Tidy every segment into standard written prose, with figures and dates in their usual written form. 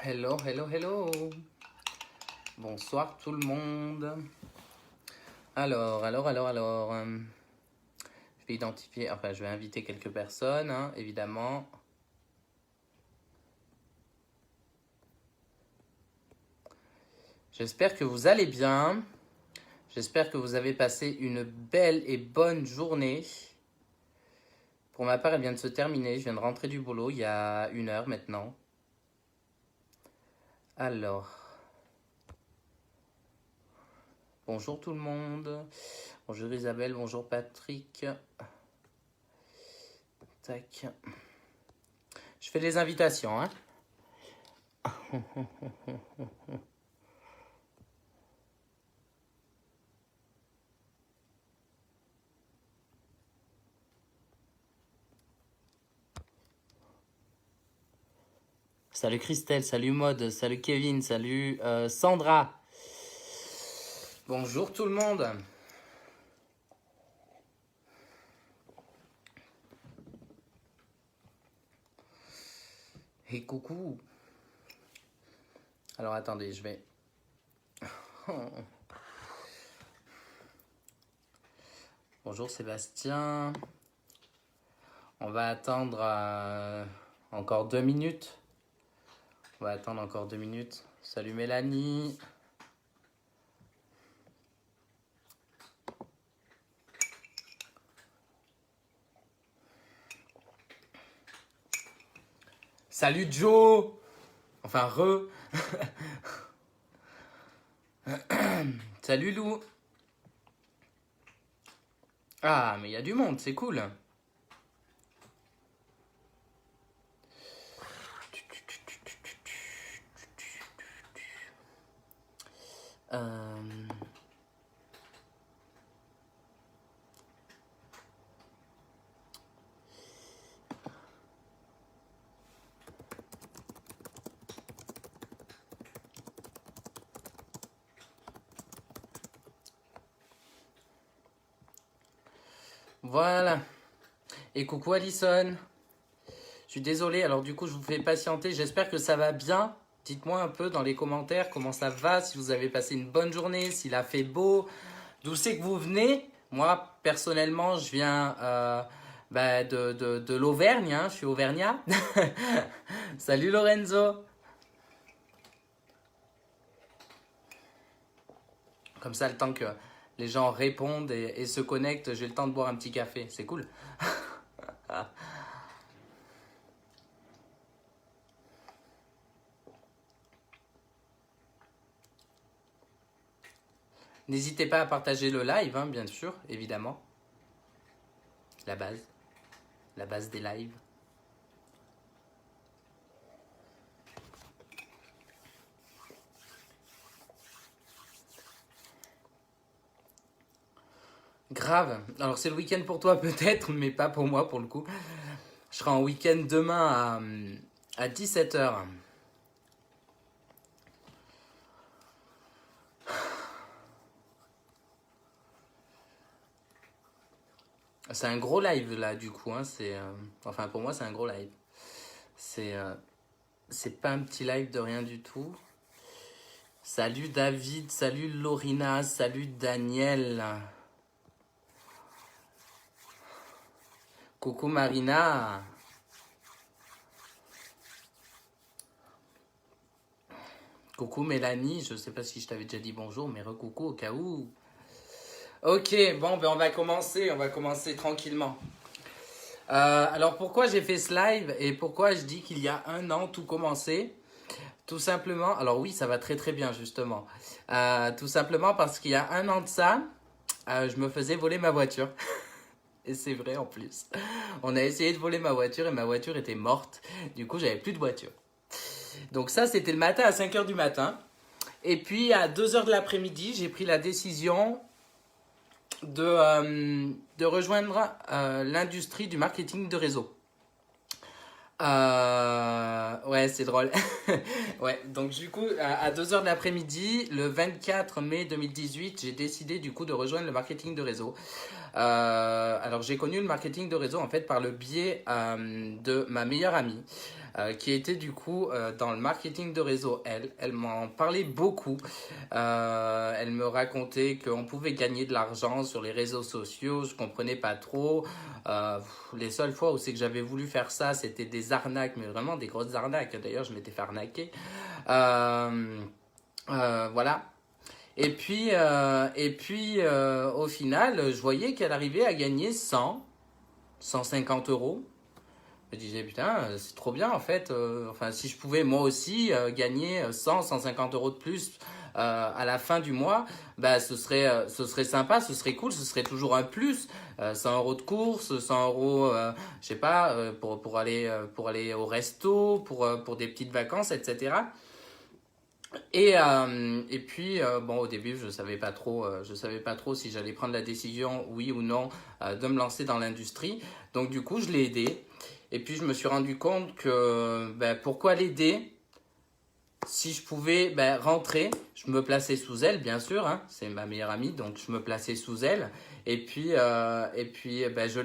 Hello, hello, hello. Bonsoir tout le monde. Alors. Je vais identifier, enfin, je vais inviter quelques personnes, hein, évidemment. J'espère que vous allez bien. J'espère que vous avez passé une belle et bonne journée. Pour ma part, elle vient de se terminer. Je viens de rentrer du boulot il y a 1 heure maintenant. Alors. Bonjour tout le monde. Bonjour Isabelle, bonjour Patrick. Tac. Je fais les invitations, hein. Salut Christelle, salut Maud, salut Kevin, salut Sandra. Bonjour tout le monde. Et coucou. Alors attendez, je vais... Bonjour Sébastien. On va attendre encore 2 minutes. On va attendre encore 2 minutes. Salut Mélanie. Salut Joe. Enfin, Salut Lou. Ah, mais il y a du monde, c'est cool. Voilà. Et coucou Alison. Je suis désolé, alors du coup je vous fais patienter, j'espère que ça va bien. Dites-moi un peu dans les commentaires comment ça va, si vous avez passé une bonne journée, s'il a fait beau, d'où c'est que vous venez. Moi personnellement je viens de l'Auvergne, hein, je suis auvergnat. Salut Lorenzo. Comme ça le temps que les gens répondent et se connectent, j'ai le temps de boire un petit café, c'est cool. N'hésitez pas à partager le live, hein, bien sûr, évidemment. La base des lives. Grave. Alors c'est le week-end pour toi peut-être, mais pas pour moi pour le coup. Je serai en week-end demain à 17h. C'est un gros live là du coup, hein, enfin pour moi c'est un gros live. C'est pas un petit live de rien du tout. Salut David, salut Lorina, salut Daniel. Coucou Marina. Coucou Mélanie, je sais pas si je t'avais déjà dit bonjour, mais recoucou au cas où. Ok, bon, ben on va commencer tranquillement. Alors pourquoi j'ai fait ce live et pourquoi je dis qu'il y a 1 an tout commençait? Tout simplement, alors oui, ça va très très bien justement. Tout simplement parce qu'il y a 1 an de ça, je me faisais voler ma voiture. Et c'est vrai en plus. On a essayé de voler ma voiture et ma voiture était morte. Du coup, j'avais plus de voiture. Donc ça, c'était le matin à 5h du matin. Et puis à 2h de l'après-midi, j'ai pris la décision de rejoindre l'industrie du marketing de réseau. Ouais, c'est drôle. Ouais, donc du coup, à 2h de l'après-midi, le 24 mai 2018, j'ai décidé du coup de rejoindre le marketing de réseau. Alors, j'ai connu le marketing de réseau en fait par le biais de ma meilleure amie. Qui était du coup dans le marketing de réseau. Elle m'en parlait beaucoup. Elle me racontait qu'on pouvait gagner de l'argent sur les réseaux sociaux. Je comprenais pas trop. Les seules fois où c'est que j'avais voulu faire ça, c'était des arnaques, mais vraiment des grosses arnaques. D'ailleurs, je m'étais fait arnaquer. Voilà. Au final, je voyais qu'elle arrivait à gagner 150 euros. Je me disais, putain, c'est trop bien en fait. Enfin, si je pouvais moi aussi gagner 150 euros de plus à la fin du mois, bah, ce serait sympa, ce serait cool, ce serait toujours un plus. 100 euros de course, 100 euros, je sais pas, pour aller au resto, pour des petites vacances, etc. Bon, au début, je savais pas trop si j'allais prendre la décision, oui ou non, de me lancer dans l'industrie. Donc, du coup, je l'ai aidé. Et puis, je me suis rendu compte que, ben, pourquoi l'aider? Si je pouvais ben, rentrer, je me plaçais sous elle, bien sûr, hein, c'est ma meilleure amie, donc je me plaçais sous elle. Ben, je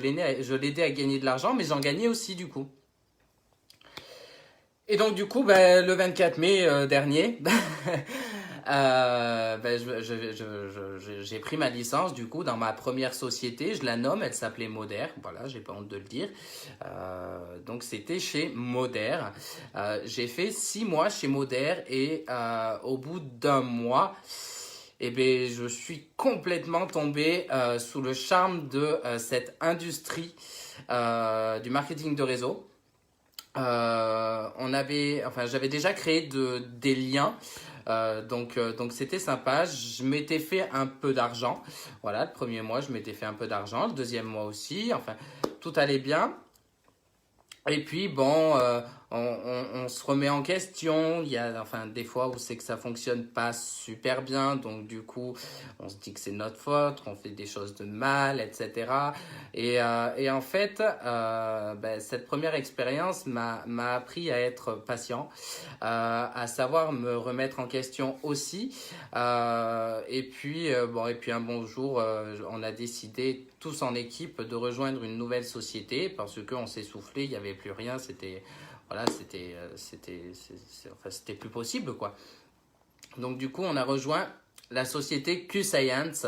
l'aidais à gagner de l'argent, mais j'en gagnais aussi, du coup. Et donc, du coup, ben, le 24 mai dernier, ben, j'ai pris ma licence, du coup, dans ma première société. Je la nomme, elle s'appelait Moder. Voilà, j'ai pas honte de le dire. Donc, c'était chez Moder. J'ai fait 6 mois chez Moder et au bout d'un mois, eh ben, je suis complètement tombé sous le charme de cette industrie du marketing de réseau. J'avais déjà créé des liens, donc c'était sympa. Je m'étais fait un peu d'argent. Voilà, le premier mois, je m'étais fait un peu d'argent. Le deuxième mois aussi. Enfin, tout allait bien. Et puis bon, on se remet en question. Il y a enfin des fois où c'est que ça fonctionne pas super bien, donc du coup, on se dit que c'est notre faute, qu'on fait des choses de mal, etc. Et en fait, ben, cette première expérience m'a appris à être patient, à savoir me remettre en question aussi. Et puis un bon jour, on a décidé tous en équipe de rejoindre une nouvelle société parce qu'on s'est soufflé, il n'y avait plus rien, enfin, c'était plus possible quoi. Donc du coup, on a rejoint la société Q-Science.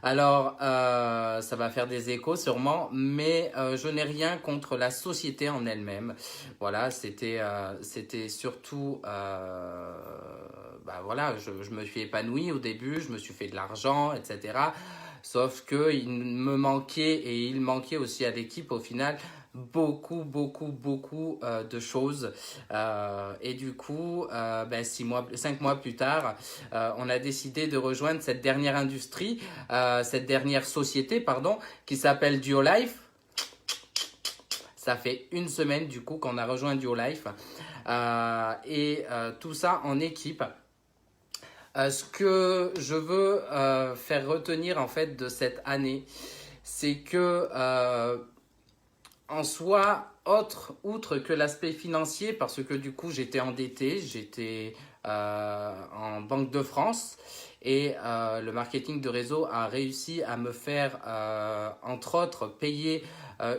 Alors, ça va faire des échos sûrement, mais je n'ai rien contre la société en elle-même. Voilà, c'était surtout, bah voilà, je me suis épanoui au début, je me suis fait de l'argent, etc. Sauf que il me manquait et il manquait aussi à l'équipe au final beaucoup de choses. Et du coup, ben, 5 mois plus tard, on a décidé de rejoindre cette dernière industrie, cette dernière société, pardon, qui s'appelle Duolife. Ça fait une semaine du coup qu'on a rejoint Duolife. Tout ça en équipe. Ce que je veux faire retenir en fait de cette année, c'est que en soi, outre que l'aspect financier, parce que du coup j'étais endetté, j'étais en Banque de France et le marketing de réseau a réussi à me faire, entre autres, payer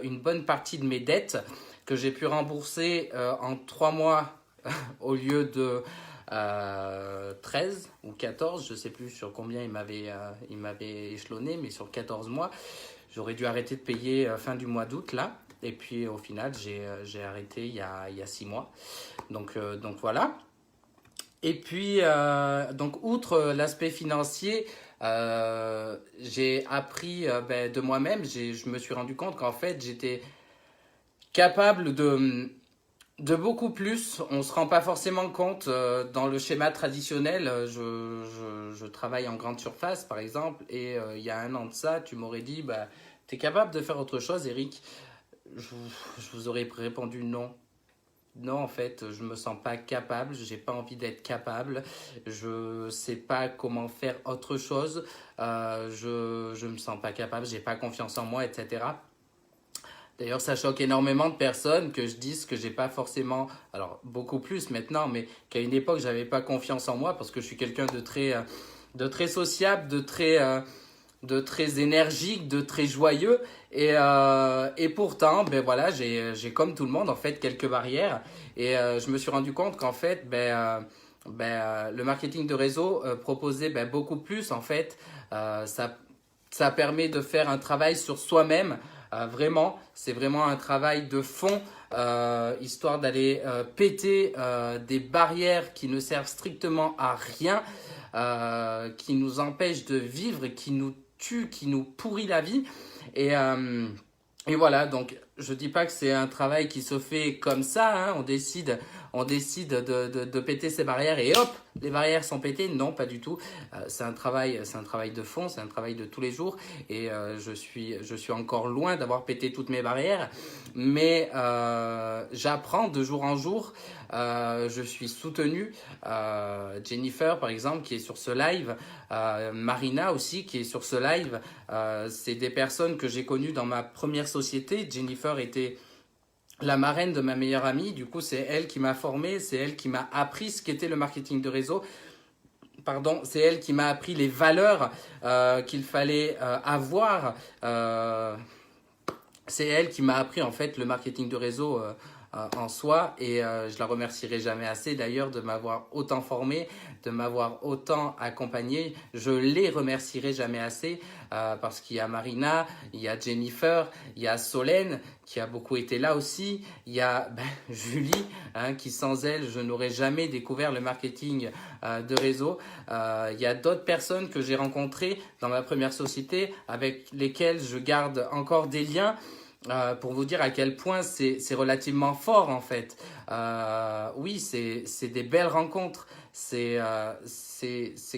une bonne partie de mes dettes que j'ai pu rembourser en 3 mois au lieu de 13 ou 14, je ne sais plus sur combien il m'avait échelonné, mais sur 14 mois, j'aurais dû arrêter de payer fin du mois d'août là. Et puis au final, j'ai arrêté il y a 6 mois. Donc voilà. Et puis, donc outre l'aspect financier, j'ai appris ben, de moi-même, je me suis rendu compte qu'en fait, j'étais capable de beaucoup plus. On ne se rend pas forcément compte dans le schéma traditionnel. Je travaille en grande surface, par exemple, et il y a un an de ça, tu m'aurais dit, bah, tu es capable de faire autre chose, Eric? Je, je vous aurais répondu non. Non, en fait, je me sens pas capable, j'ai pas envie d'être capable, je sais pas comment faire autre chose, je me sens pas capable, j'ai pas confiance en moi, etc. D'ailleurs, ça choque énormément de personnes que je dise que j'ai pas forcément, alors beaucoup plus maintenant, mais qu'à une époque, j'avais pas confiance en moi parce que je suis quelqu'un de très sociable, de très énergique, de très joyeux. Et pourtant, ben voilà, j'ai comme tout le monde en fait quelques barrières. Et je me suis rendu compte qu'en fait, le marketing de réseau proposait beaucoup plus en fait. Ça permet de faire un travail sur soi-même. Vraiment, c'est vraiment un travail de fond, histoire d'aller péter des barrières qui ne servent strictement à rien, qui nous empêchent de vivre, qui nous tuent, qui nous pourrit la vie. Et, euh, et voilà, donc je dis pas que c'est un travail qui se fait comme ça, hein, on décide de péter ces barrières et hop, les barrières sont pétées. Non, pas du tout. C'est un travail de fond, c'est un travail de tous les jours et je suis encore loin d'avoir pété toutes mes barrières, mais j'apprends de jour en jour. Je suis soutenu. Jennifer, par exemple, qui est sur ce live, Marina aussi, qui est sur ce live, c'est des personnes que j'ai connues dans ma première société. Jennifer était la marraine de ma meilleure amie. Du coup, c'est elle qui m'a formé, c'est elle qui m'a appris ce qu'était le marketing de réseau. Pardon, c'est elle qui m'a appris les valeurs qu'il fallait avoir. C'est elle qui m'a appris en fait le marketing de réseau en soi et je la remercierai jamais assez d'ailleurs de m'avoir autant formé, de m'avoir autant accompagné. Je les remercierai jamais assez parce qu'il y a Marina, il y a Jennifer, il y a Solène qui a beaucoup été là aussi, il y a Julie hein, qui sans elle je n'aurais jamais découvert le marketing de réseau. Il y a d'autres personnes que j'ai rencontrées dans ma première société avec lesquelles je garde encore des liens. Pour vous dire à quel point c'est relativement fort en fait. Oui, c'est des belles rencontres. C'est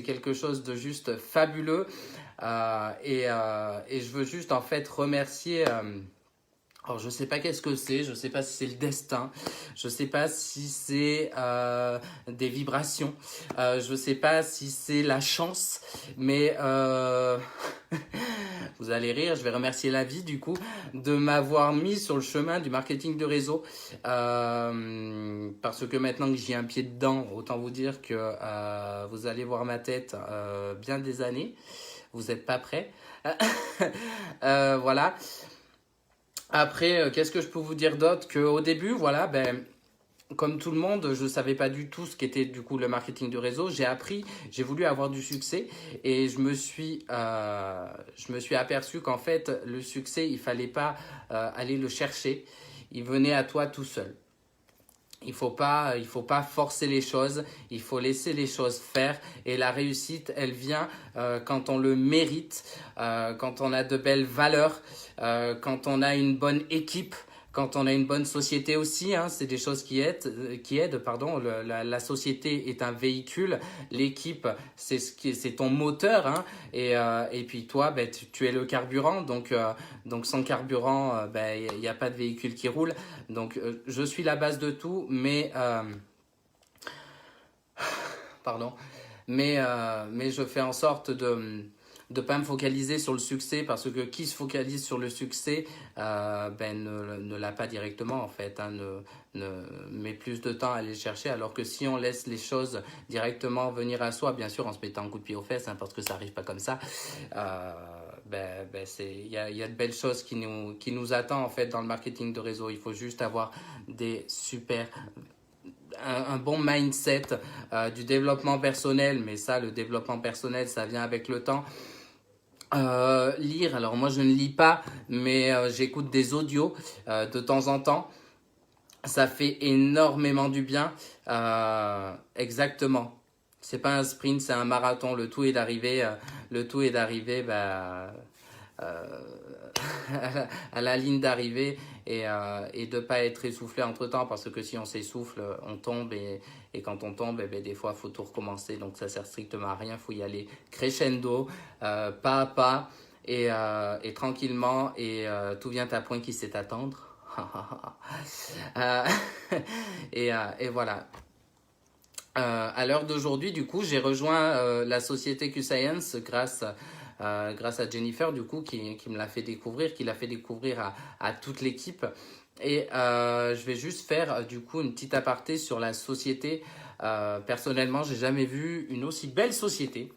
quelque chose de juste fabuleux. Et je veux juste en fait remercier. Alors je sais pas qu'est-ce que c'est, je sais pas si c'est le destin, je sais pas si c'est des vibrations, je sais pas si c'est la chance, mais vous allez rire, je vais remercier la vie du coup de m'avoir mis sur le chemin du marketing de réseau, parce que maintenant que j'y ai un pied dedans, autant vous dire que vous allez voir ma tête bien des années, vous n'êtes pas prêts. Voilà. Après, qu'est-ce que je peux vous dire d'autre? Qu'au début, voilà, comme tout le monde, je ne savais pas du tout ce qu'était du coup le marketing de réseau. J'ai appris, j'ai voulu avoir du succès et je me suis aperçu qu'en fait, le succès, il ne fallait pas aller le chercher. Il venait à toi tout seul. Il faut pas forcer les choses, il faut laisser les choses faire et la réussite, elle vient quand on le mérite, quand on a de belles valeurs, quand on a une bonne équipe, quand on a une bonne société aussi, hein, c'est des choses qui aident, pardon. La société est un véhicule, l'équipe c'est ton moteur, hein, et puis toi, tu es le carburant, donc sans carburant, il n'y a pas de véhicule qui roule. Donc je suis la base de tout, mais pardon, mais je fais en sorte de ne pas me focaliser sur le succès parce que qui se focalise sur le succès ne l'a pas directement en fait, hein, ne met plus de temps à aller le chercher, alors que si on laisse les choses directement venir à soi, bien sûr en se mettant un coup de pied aux fesses, hein, parce que ça n'arrive pas comme ça, il y a de belles choses qui nous attendent en fait dans le marketing de réseau. Il faut juste avoir un bon mindset, du développement personnel, mais ça, le développement personnel, ça vient avec le temps. Lire, alors moi je ne lis pas, mais j'écoute des audios de temps en temps. Ça fait énormément du bien. Exactement. C'est pas un sprint, c'est un marathon. Le tout est d'arriver euh, à la ligne d'arrivée et de ne pas être essoufflé entre temps parce que si on s'essouffle, on tombe et quand on tombe, des fois, il faut tout recommencer. Donc ça sert strictement à rien. Il faut y aller crescendo, pas à pas et tranquillement et tout vient à point qui sait attendre. Euh, et voilà. À l'heure d'aujourd'hui, du coup, j'ai rejoint la société Q-Science grâce à Jennifer, du coup, qui me l'a fait découvrir, qui l'a fait découvrir à toute l'équipe. Et je vais juste faire, du coup, une petite aparté sur la société. Personnellement, j'ai jamais vu une aussi belle société.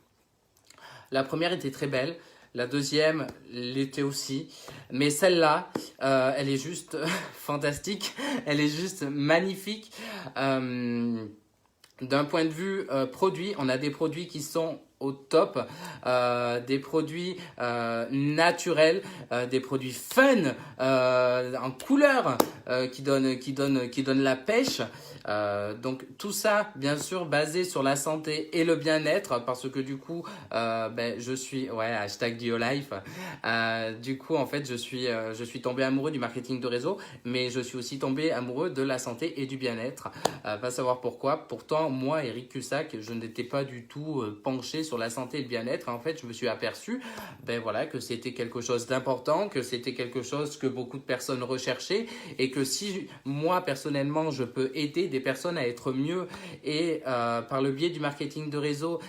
La première était très belle. La deuxième, l'été aussi. Mais celle-là, elle est juste fantastique. Elle est juste magnifique. D'un point de vue produit, on a des produits qui sont au top, des produits naturels, des produits fun, en couleur, qui donnent la pêche. Donc tout ça, bien sûr, basé sur la santé et le bien-être, parce que du coup, je suis, ouais, hashtag #DioLife. Du coup, en fait, je suis tombé amoureux du marketing de réseau, mais je suis aussi tombé amoureux de la santé et du bien-être. Pas savoir pourquoi. Pourtant, moi, Eric Cussac, je n'étais pas du tout penché sur la santé et le bien-être. En fait, je me suis aperçu, voilà, que c'était quelque chose d'important, que c'était quelque chose que beaucoup de personnes recherchaient, et que si moi personnellement, je peux aider des personnes à être mieux et par le biais du marketing de réseau,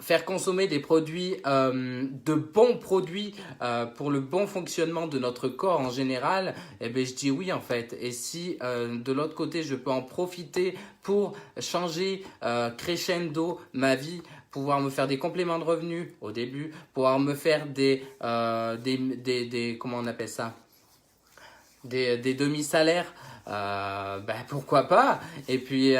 faire consommer des produits, de bons produits pour le bon fonctionnement de notre corps en général, je dis oui en fait. Et si de l'autre côté, je peux en profiter pour changer crescendo ma vie, pouvoir me faire des compléments de revenus au début, pouvoir me faire comment on appelle ça, des demi-salaires, pourquoi pas, et puis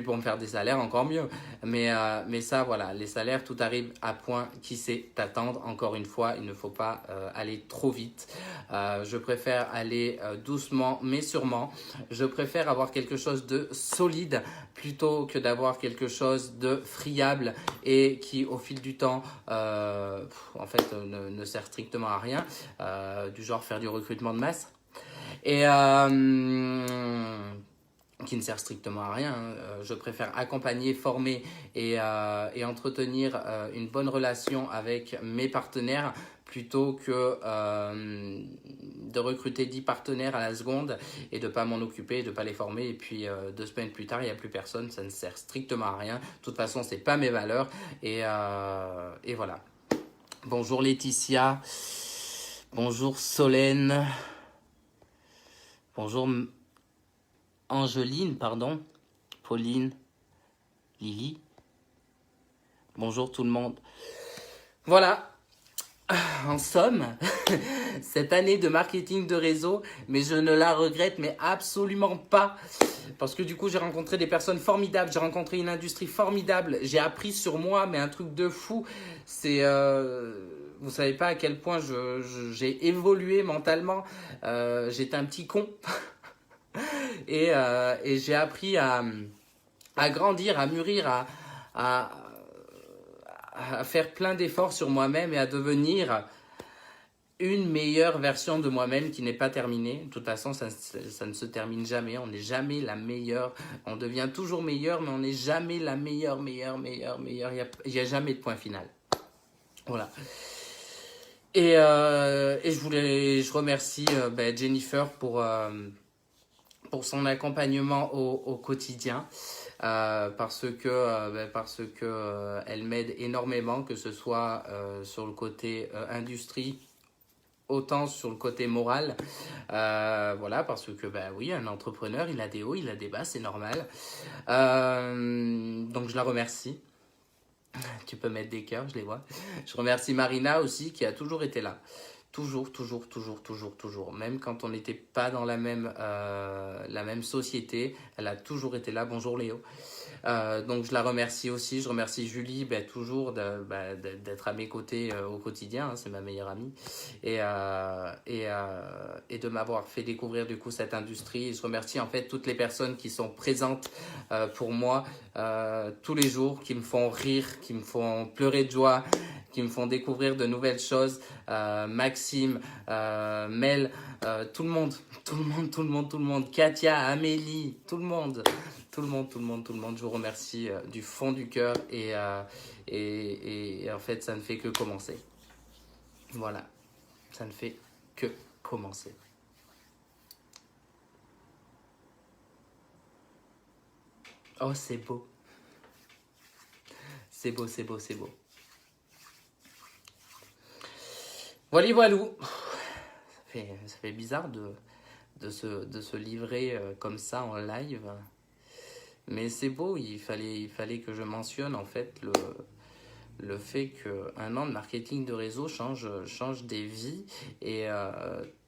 pour me faire des salaires encore mieux, mais ça voilà, les salaires, tout arrive à point qui sait t'attendre. Encore une fois, il ne faut pas aller trop vite. Je préfère aller doucement mais sûrement. Je préfère avoir quelque chose de solide plutôt que d'avoir quelque chose de friable et qui au fil du temps en fait ne sert strictement à rien, du genre faire du recrutement de masse. Et qui ne sert strictement à rien. Je préfère accompagner, former et entretenir une bonne relation avec mes partenaires plutôt que de recruter 10 partenaires à la seconde et de ne pas m'en occuper, de ne pas les former. Et puis 2 semaines plus tard, il n'y a plus personne. Ça ne sert strictement à rien. De toute façon, ce n'est pas mes valeurs. Et voilà. Bonjour Laetitia. Bonjour Solène. Bonjour Angeline, pardon, Pauline, Lily. Bonjour tout le monde. Voilà, en somme, cette année de marketing de réseau, mais je ne la regrette mais absolument pas. Parce que du coup, j'ai rencontré des personnes formidables, j'ai rencontré une industrie formidable, j'ai appris sur moi, mais un truc de fou. C'est... vous savez pas à quel point j'ai évolué mentalement. J'étais un petit con. Et j'ai appris à grandir, à mûrir, à, à faire plein d'efforts sur moi-même et à devenir une meilleure version de moi-même qui n'est pas terminée. De toute façon, ça ne se termine jamais. On n'est jamais la meilleure. On devient toujours meilleur, mais on n'est jamais la meilleure. Il n'y a jamais de point final. Voilà. Et je remercie Jennifer pour son accompagnement au quotidien, parce que elle m'aide énormément, que ce soit sur le côté industrie, autant sur le côté moral. Voilà, parce que oui, un entrepreneur, il a des hauts, il a des bas, c'est normal. Donc je la remercie. Tu peux mettre des cœurs, je les vois. Je remercie Marina aussi, qui a toujours été là. Toujours. Même quand on n'était pas dans la même société, elle a toujours été là. Bonjour Léo. Donc je la remercie aussi. Je remercie Julie, toujours d'être à mes côtés au quotidien. Hein, c'est ma meilleure amie. Et de m'avoir fait découvrir du coup cette industrie. Et je remercie en fait toutes les personnes qui sont présentes pour moi tous les jours, qui me font rire, qui me font pleurer de joie, qui me font découvrir de nouvelles choses. Maxime, Mel, tout le monde, Katia, Amélie, tout le monde. Je vous remercie du fond du cœur et en fait, ça ne fait que commencer. Voilà, ça ne fait que commencer. Oh, c'est beau. C'est beau. Voilou. Ça fait bizarre de se livrer comme ça en live. Mais c'est beau, il fallait que je mentionne en fait le fait qu'un an de marketing de réseau change des vies et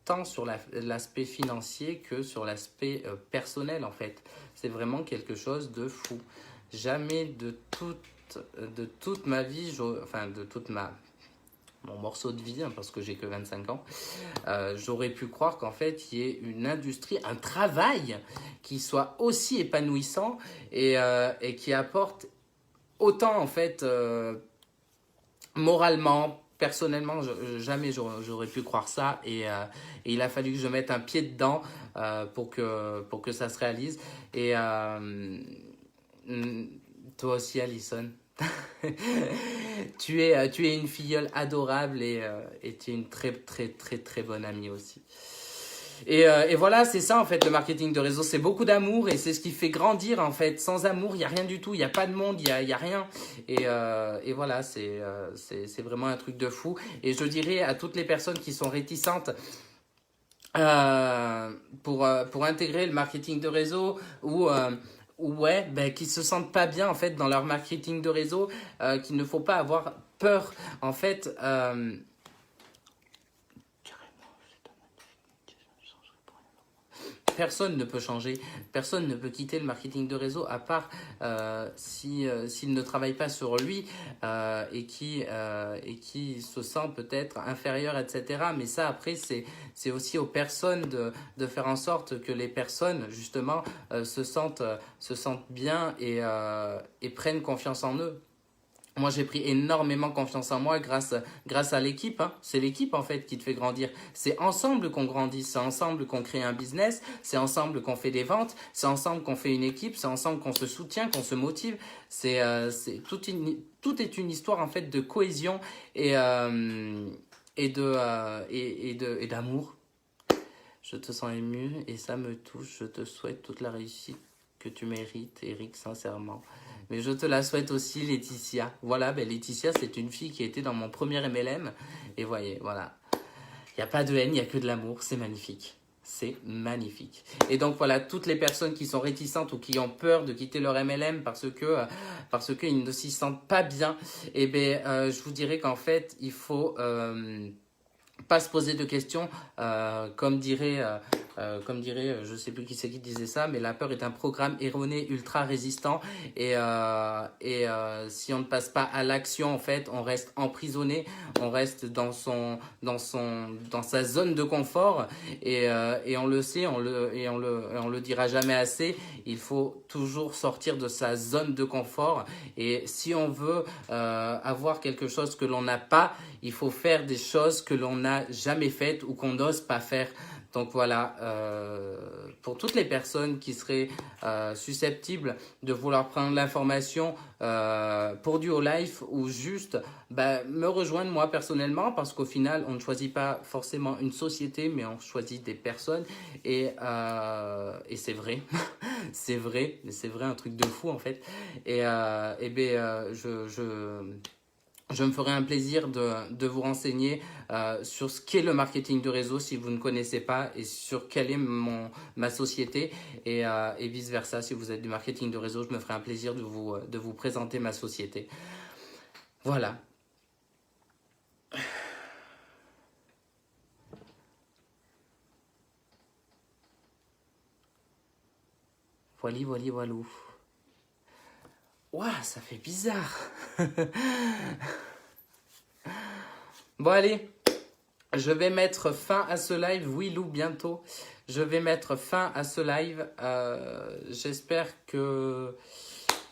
tant sur l'aspect financier que sur l'aspect personnel en fait. C'est vraiment quelque chose de fou. Jamais de toute ma vie, enfin de toute mon morceau de vie, hein, parce que j'ai que 25 ans, j'aurais pu croire qu'en fait il y ait une industrie, un travail qui soit aussi épanouissant et qui apporte autant en fait moralement, personnellement, jamais j'aurais pu croire ça et il a fallu que je mette un pied dedans pour que ça se réalise. Et toi aussi, Alison. Tu es une filleule adorable et tu es une très très très très bonne amie aussi. Et voilà, c'est ça en fait le marketing de réseau, c'est beaucoup d'amour et c'est ce qui fait grandir en fait. Sans amour, il n'y a rien du tout, il n'y a pas de monde, il y a rien. Et voilà, c'est vraiment un truc de fou. Et je dirais à toutes les personnes qui sont réticentes pour intégrer le marketing de réseau ou ouais, ben, qui se sentent pas bien en fait dans leur marketing de réseau, qu'il ne faut pas avoir peur en fait. Personne ne peut changer, personne ne peut quitter le marketing de réseau à part s'il ne travaille pas sur lui et qui se sent peut-être inférieur, etc. Mais ça, après, c'est aussi aux personnes de faire en sorte que les personnes, justement, se sentent bien et prennent confiance en eux. Moi, j'ai pris énormément confiance en moi grâce à l'équipe. Hein. C'est l'équipe, en fait, qui te fait grandir. C'est ensemble qu'on grandit. C'est ensemble qu'on crée un business. C'est ensemble qu'on fait des ventes. C'est ensemble qu'on fait une équipe. C'est ensemble qu'on se soutient, qu'on se motive. Tout est une histoire, en fait, de cohésion et d'amour. Je te sens ému et ça me touche. Je te souhaite toute la réussite que tu mérites, Eric, sincèrement. Mais je te la souhaite aussi, Laetitia. Voilà, ben Laetitia, c'est une fille qui était dans mon premier MLM. Et voyez, voilà. Il n'y a pas de haine, il n'y a que de l'amour. C'est magnifique. C'est magnifique. Et donc voilà, toutes les personnes qui sont réticentes ou qui ont peur de quitter leur MLM parce qu'ils ne s'y sentent pas bien, eh ben, je vous dirais qu'en fait, il faut pas se poser de questions, comme dirait, je sais plus qui c'est qui disait ça, mais la peur est un programme erroné ultra résistant si on ne passe pas à l'action, en fait, on reste emprisonné, on reste dans sa zone de confort et on le sait, on le dira jamais assez, il faut toujours sortir de sa zone de confort et si on veut avoir quelque chose que l'on n'a pas, il faut faire des choses que l'on n'a jamais faites ou qu'on n'ose pas faire. Donc voilà, pour toutes les personnes qui seraient susceptibles de vouloir prendre l'information pour du Whole Life ou juste me rejoindre moi personnellement parce qu'au final on ne choisit pas forcément une société mais on choisit des personnes et c'est vrai, c'est vrai un truc de fou en fait je me ferai un plaisir de vous renseigner sur ce qu'est le marketing de réseau si vous ne connaissez pas et sur quelle est ma société et vice versa. Si vous êtes du marketing de réseau, je me ferai un plaisir de vous présenter ma société. Voilà. Voilou. Ouah, ça fait bizarre. Bon allez, je vais mettre fin à ce live. Oui Lou, bientôt. Je vais mettre fin à ce live. J'espère que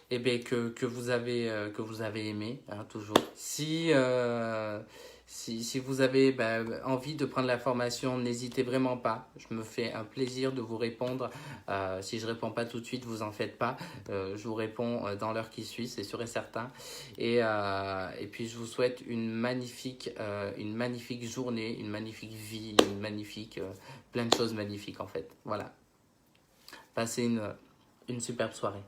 vous avez aimé, hein, toujours. Si vous avez envie de prendre la formation, n'hésitez vraiment pas. Je me fais un plaisir de vous répondre. Si je ne réponds pas tout de suite, vous en faites pas. Je vous réponds dans l'heure qui suit, c'est sûr et certain. Et puis je vous souhaite une magnifique journée, une magnifique vie, plein de choses magnifiques en fait. Voilà. Passez une superbe soirée.